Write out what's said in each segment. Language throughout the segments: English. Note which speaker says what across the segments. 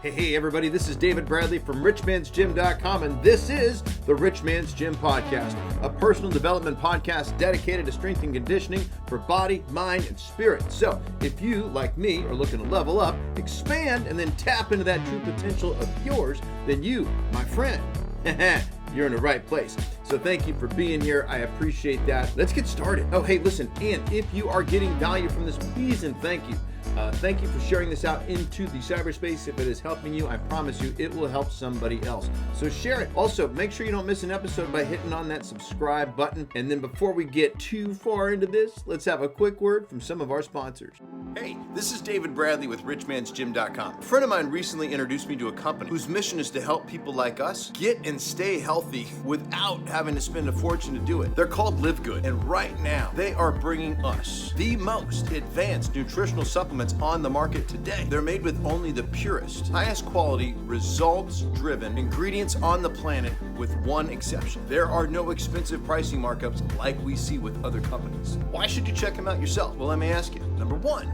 Speaker 1: Hey everybody, this is David Bradley from richmansgym.com, and this is the Rich Man's Gym Podcast, a personal development podcast dedicated to strength and conditioning for body, mind, and spirit. So if you, like me, are looking to level up, expand, and then tap into that true potential of yours, then you, my friend, you're in the right place. So thank you for being here. I appreciate that. Let's get started. Oh, hey, listen, and if you are getting value from this, please and thank you. Thank you for sharing this out into the cyberspace. If it is helping you, I promise you it will help somebody else. So share it. Also, make sure you don't miss an episode by hitting on that subscribe button. And then before we get too far into this, let's have a quick word from some of our sponsors. Hey, this is David Bradley with richmansgym.com. A friend of mine recently introduced me to a company whose mission is to help people like us get and stay healthy without having to spend a fortune to do it. They're called Live Good, and right now they are bringing us the most advanced nutritional supplements on the market today. They're made with only the purest, highest quality, results-driven ingredients on the planet, with one exception. There are no expensive pricing markups like we see with other companies. Why should you check them out yourself? Well, let me ask you. Number one,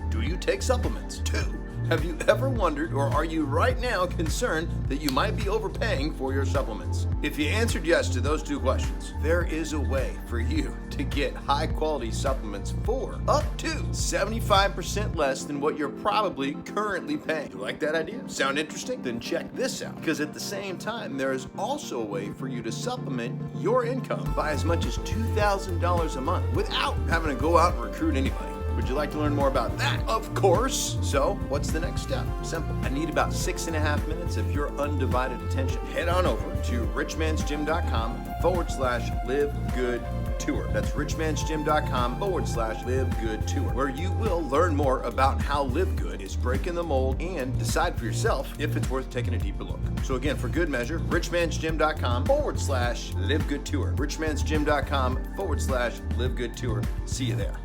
Speaker 1: do you take supplements? Two, have you ever wondered, or are you right now concerned that you might be overpaying for your supplements? If you answered yes to those two questions, there is a way for you to get high quality supplements for up to 75% less than what you're probably currently paying. You like that idea? Sound interesting? Then check this out, because at the same time, there is also a way for you to supplement your income by as much as $2,000 a month without having to go out and recruit anybody. Would you like to learn more about that? Of course. So what's the next step? Simple. I need about 6.5 minutes of your undivided attention. Head on over to richmansgym.com/live-good-tour. That's richmansgym.com/live-good-tour, where you will learn more about how Live Good is breaking the mold and decide for yourself if it's worth taking a deeper look. So again, for good measure, richmansgym.com/live-good-tour. richmansgym.com/live-good-tour. See you there.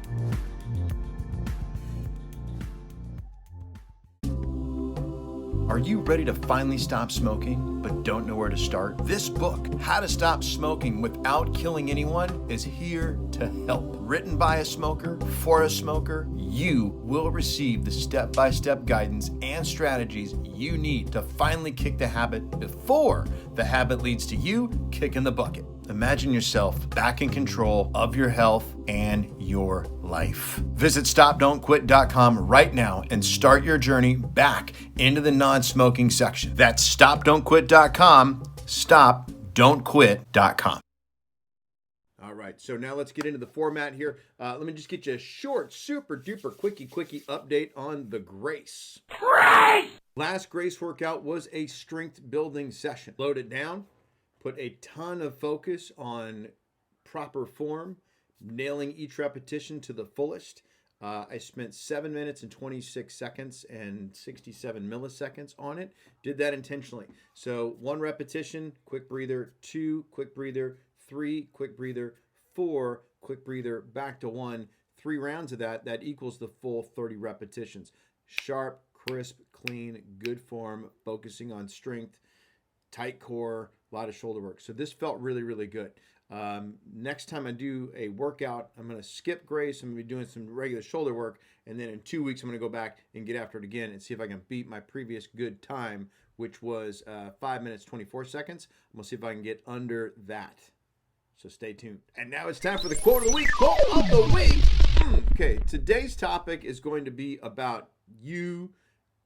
Speaker 1: Are you ready to finally stop smoking, but don't know where to start? This book, How to Stop Smoking Without Killing Anyone, is here to help. Written by a smoker, for a smoker, you will receive the step-by-step guidance and strategies you need to finally kick the habit before the habit leads to you kicking the bucket. Imagine yourself back in control of your health and your life. Visit StopDon'tQuit.com right now and start your journey back into the non-smoking section. That's StopDon'tQuit.com, StopDon'tQuit.com. All right, so now let's get into the format here. Let me just get you a short, super duper quickie update on the Grace. Last Grace workout was a strength building session. Load it down. Put a ton of focus on proper form, nailing each repetition to the fullest. I spent 7 minutes and 26 seconds and 67 milliseconds on it. Did that intentionally. So 1 repetition, quick breather, 2, quick breather, 3, quick breather, 4, quick breather, back to 1. 3 rounds of that equals the full 30 repetitions. Sharp, crisp, clean, good form, focusing on strength, tight core, a lot of shoulder work. So this felt really, really good. Next time I do a workout, I'm going to skip Grace. I'm going to be doing some regular shoulder work. And then in 2 weeks, I'm going to go back and get after it again and see if I can beat my previous good time, which was 5 minutes, 24 seconds. I'm going to see if I can get under that. So stay tuned. And now it's time for the quote of the week. Quote of the week. Okay, today's topic is going to be about you,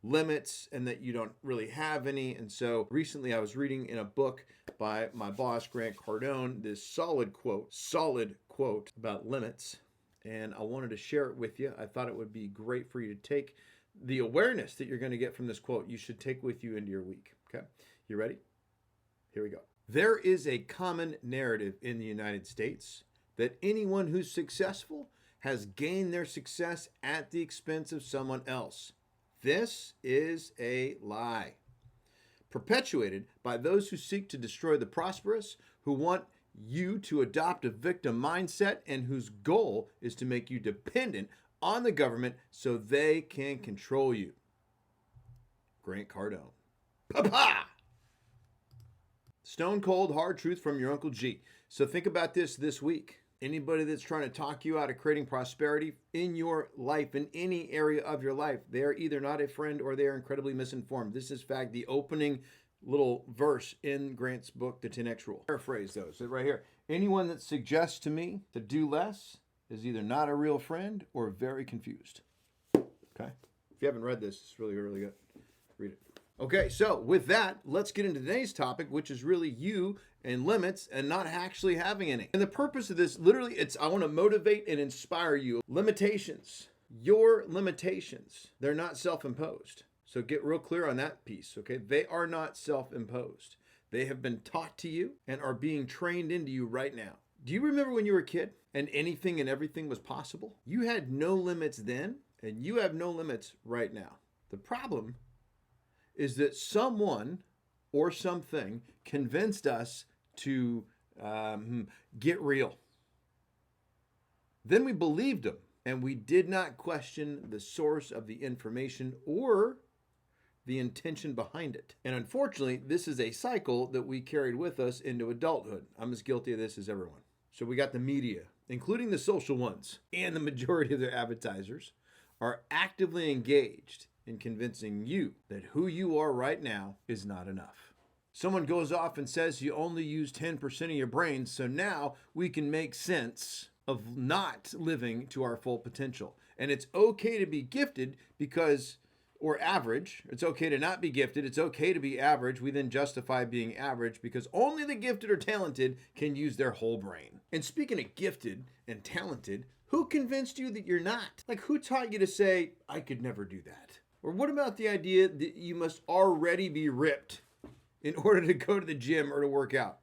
Speaker 1: limits, and that you don't really have any. And so recently I was reading in a book by my boss, Grant Cardone, this solid quote about limits. And I wanted to share it with you. I thought it would be great for you to take the awareness that you're going to get from this quote. You should take with you into your week. Okay, you ready? Here we go. There is a common narrative in the United States that anyone who's successful has gained their success at the expense of someone else. This is a lie, perpetuated by those who seek to destroy the prosperous, who want you to adopt a victim mindset, and whose goal is to make you dependent on the government so they can control you. Grant Cardone. Pa-pa! Stone cold hard truth from your Uncle G. So think about this week. Anybody that's trying to talk you out of creating prosperity in your life, in any area of your life, they're either not a friend or they're incredibly misinformed. This is, in fact, the opening little verse in Grant's book, The 10X Rule. Paraphrase those right here. Anyone that suggests to me to do less is either not a real friend or very confused. Okay? If you haven't read this, it's really, really good. Read it. Okay, so with that, let's get into today's topic, which is really you and limits and not actually having any. And the purpose of this, literally, I want to motivate and inspire you. Limitations, your limitations, they're not self-imposed. So get real clear on that piece, okay? They are not self-imposed. They have been taught to you and are being trained into you right now. Do you remember when you were a kid and anything and everything was possible? You had no limits then, and you have no limits right now. The problem is that someone or something convinced us to get real. Then we believed them, and we did not question the source of the information or the intention behind it. And unfortunately, this is a cycle that we carried with us into adulthood. I'm as guilty of this as everyone. So we got the media, including the social ones, and the majority of their advertisers are actively engaged in convincing you that who you are right now is not enough. Someone goes off and says you only use 10% of your brain, so now we can make sense of not living to our full potential. And it's okay to be gifted because, or average. It's okay to not be gifted. It's okay to be average. We then justify being average because only the gifted or talented can use their whole brain. And speaking of gifted and talented, who convinced you that you're not? Like, who taught you to say, I could never do that? Or what about the idea that you must already be ripped in order to go to the gym or to work out?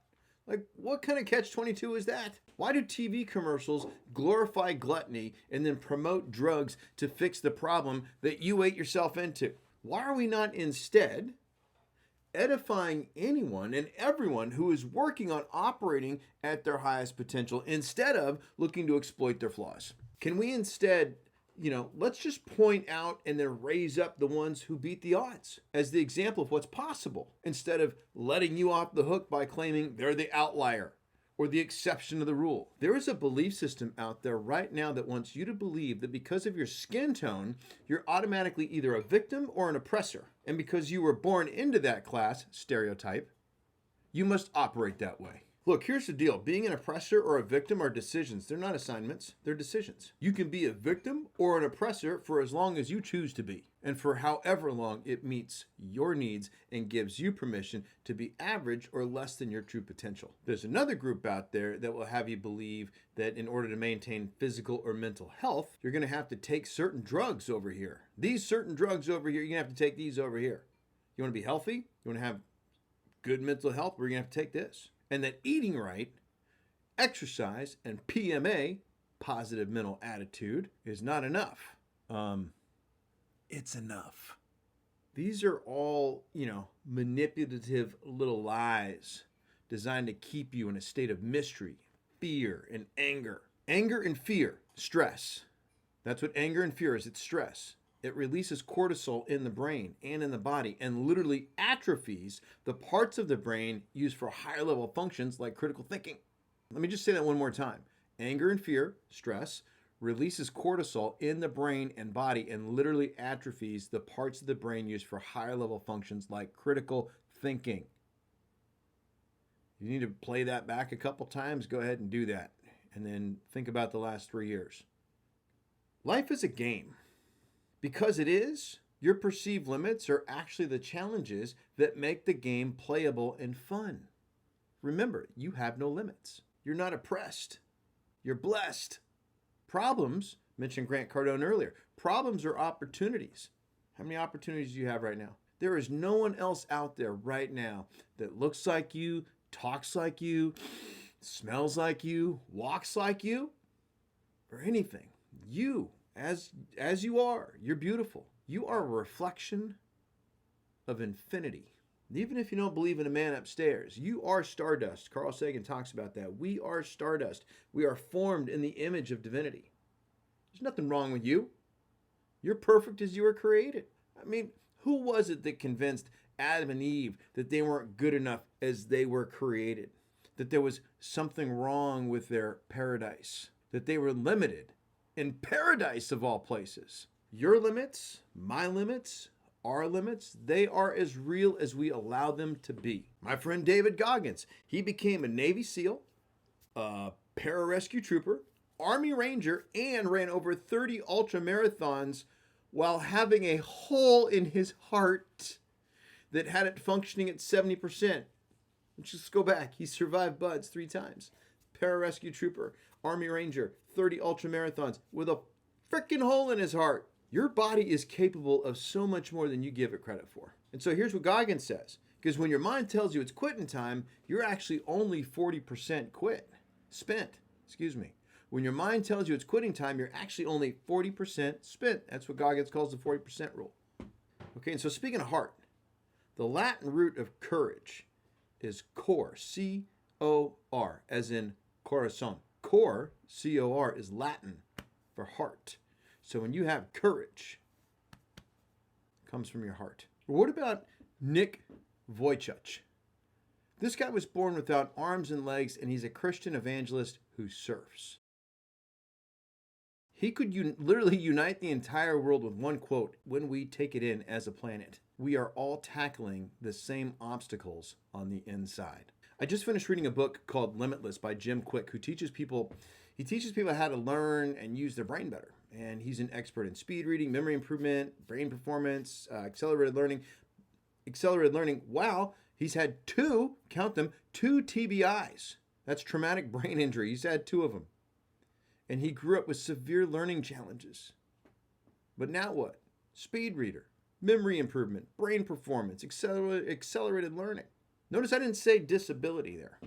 Speaker 1: Like, what kind of catch-22 is that? Why do TV commercials glorify gluttony and then promote drugs to fix the problem that you ate yourself into? Why are we not instead edifying anyone and everyone who is working on operating at their highest potential instead of looking to exploit their flaws? Can we instead, let's just point out and then raise up the ones who beat the odds as the example of what's possible instead of letting you off the hook by claiming they're the outlier or the exception to the rule. There is a belief system out there right now that wants you to believe that because of your skin tone, you're automatically either a victim or an oppressor. And because you were born into that class, stereotype, you must operate that way. Look, here's the deal. Being an oppressor or a victim are decisions. They're not assignments. They're decisions. You can be a victim or an oppressor for as long as you choose to be, and for however long it meets your needs and gives you permission to be average or less than your true potential. There's another group out there that will have you believe that in order to maintain physical or mental health, you're going to have to take certain drugs over here. These certain drugs over here, you're going to have to take these over here. You want to be healthy? You want to have good mental health? We're going to have to take this. And that eating right, exercise, and PMA, positive mental attitude, is not enough. It's enough. These are all, manipulative little lies designed to keep you in a state of mystery, fear, and anger. Anger and fear, stress. That's what anger and fear is. It's stress. It releases cortisol in the brain and in the body and literally atrophies the parts of the brain used for higher level functions like critical thinking. Let me just say that one more time. Anger and fear, stress, releases cortisol in the brain and body and literally atrophies the parts of the brain used for higher level functions like critical thinking. You need to play that back a couple times, go ahead and do that. And then think about the last 3 years. Life is a game. Because it is, your perceived limits are actually the challenges that make the game playable and fun. Remember, you have no limits. You're not oppressed. You're blessed. Problems, mentioned Grant Cardone earlier, problems are opportunities. How many opportunities do you have right now? There is no one else out there right now that looks like you, talks like you, smells like you, walks like you, or anything. You. As you are, you're beautiful. You are a reflection of infinity. Even if you don't believe in a man upstairs, you are stardust. Carl Sagan talks about that. We are stardust. We are formed in the image of divinity. There's nothing wrong with you. You're perfect as you were created. I mean, who was it that convinced Adam and Eve that they weren't good enough as they were created? that there was something wrong with their paradise, that they were limited in paradise of all places. Your limits, my limits, our limits, they are as real as we allow them to be. My friend David Goggins, he became a Navy SEAL, a pararescue trooper, Army Ranger, and ran over 30 ultra marathons while having a hole in his heart that had it functioning at 70%. Let's just go back. He survived BUD/S 3 times. Pararescue trooper, Army Ranger, 30 ultra marathons with a freaking hole in his heart. Your body is capable of so much more than you give it credit for. And so here's what Goggins says. Because when your mind tells you it's quitting time, you're actually only 40% spent. When your mind tells you it's quitting time, you're actually only 40% spent. That's what Goggins calls the 40% rule. Okay, and so speaking of heart, the Latin root of courage is cor, C-O-R, as in corazon. Cor, C-O-R, is Latin for heart. So when you have courage, it comes from your heart. What about Nick Vujicic? This guy was born without arms and legs, and he's a Christian evangelist who surfs. He could literally unite the entire world with one quote: when we take it in as a planet, we are all tackling the same obstacles on the inside. I just finished reading a book called Limitless by Jim Quick, who teaches people how to learn and use their brain better. And he's an expert in speed reading, memory improvement, brain performance, accelerated learning. Wow, he's had two TBIs. That's traumatic brain injury. He's had 2 of them. And he grew up with severe learning challenges. But now what? Speed reader, memory improvement, brain performance, accelerated learning. Notice I didn't say disability there.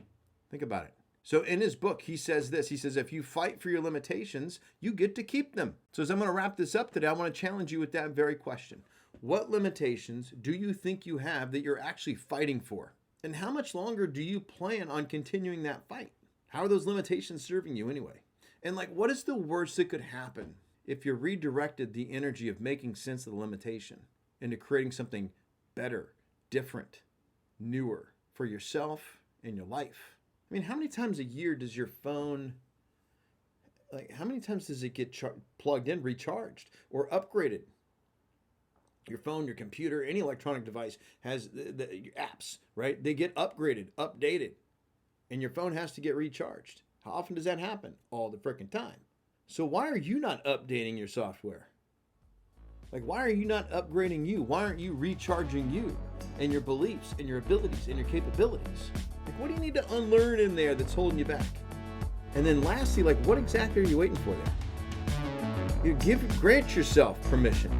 Speaker 1: Think about it. So in his book, he says this. He says, if you fight for your limitations, you get to keep them. So as I'm going to wrap this up today, I want to challenge you with that very question. What limitations do you think you have that you're actually fighting for? And how much longer do you plan on continuing that fight? How are those limitations serving you anyway? And what is the worst that could happen if you redirected the energy of making sense of the limitation into creating something better, different, newer for yourself and your life? I mean, how many times a year does your phone, how many times does it get plugged in, recharged, or upgraded? Your phone, your computer, any electronic device has your apps, right? They get upgraded, updated, and your phone has to get recharged. How often does that happen? All the freaking time. So why are you not updating your software? Why are you not upgrading you? Why aren't you recharging you and your beliefs and your abilities and your capabilities? What do you need to unlearn in there that's holding you back? And then lastly, what exactly are you waiting for there? Grant yourself permission.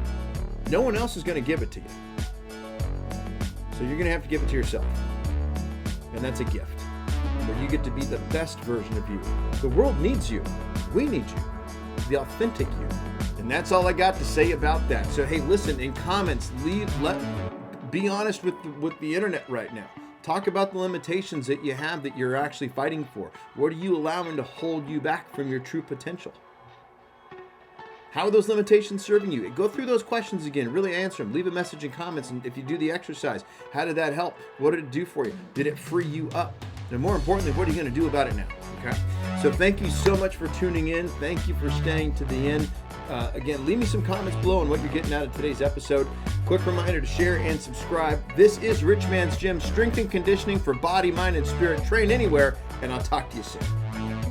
Speaker 1: No one else is going to give it to you. So you're going to have to give it to yourself. And that's a gift, where you get to be the best version of you. The world needs you. We need you. The authentic you. And that's all I got to say about that. So hey, listen, in comments, be honest with the internet right now. Talk about the limitations that you have that you're actually fighting for. What are you allowing to hold you back from your true potential? How are those limitations serving you? Go through those questions again. Really answer them. Leave a message in comments. And if you do the exercise, how did that help? What did it do for you? Did it free you up? And more importantly, what are you going to do about it now? Okay. So thank you so much for tuning in. Thank you for staying to the end. Again, leave me some comments below on what you're getting out of today's episode. Quick reminder to share and subscribe. This is Rich Man's Gym, strength and conditioning for body, mind, and spirit. Train anywhere, and I'll talk to you soon.